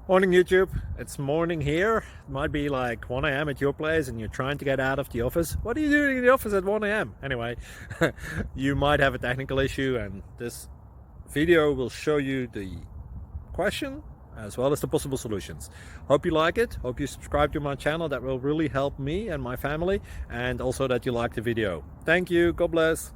Morning YouTube, it's morning here. It might be like 1 a.m. at your place and you're trying to get out of the office. What are you doing in the office at 1 a.m.? Anyway, you might have a technical issue and this video will show you the question as well as the possible solutions. Hope you like it, hope you subscribe to my channel. That will really help me and my family, and also that you like the video. Thank you, God bless.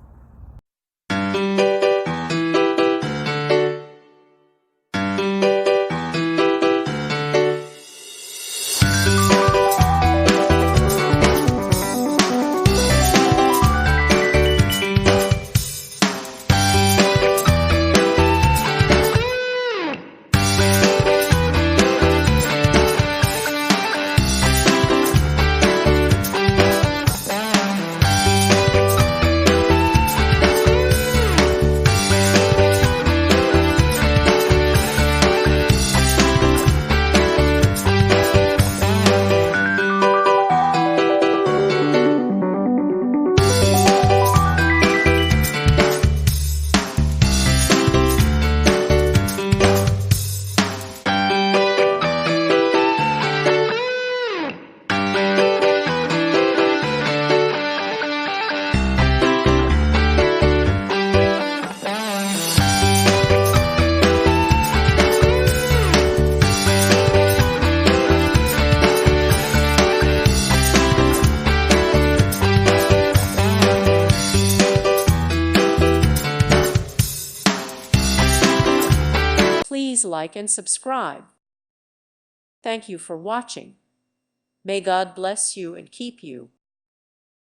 Please like and subscribe. Thank you for watching. May God bless you and keep you.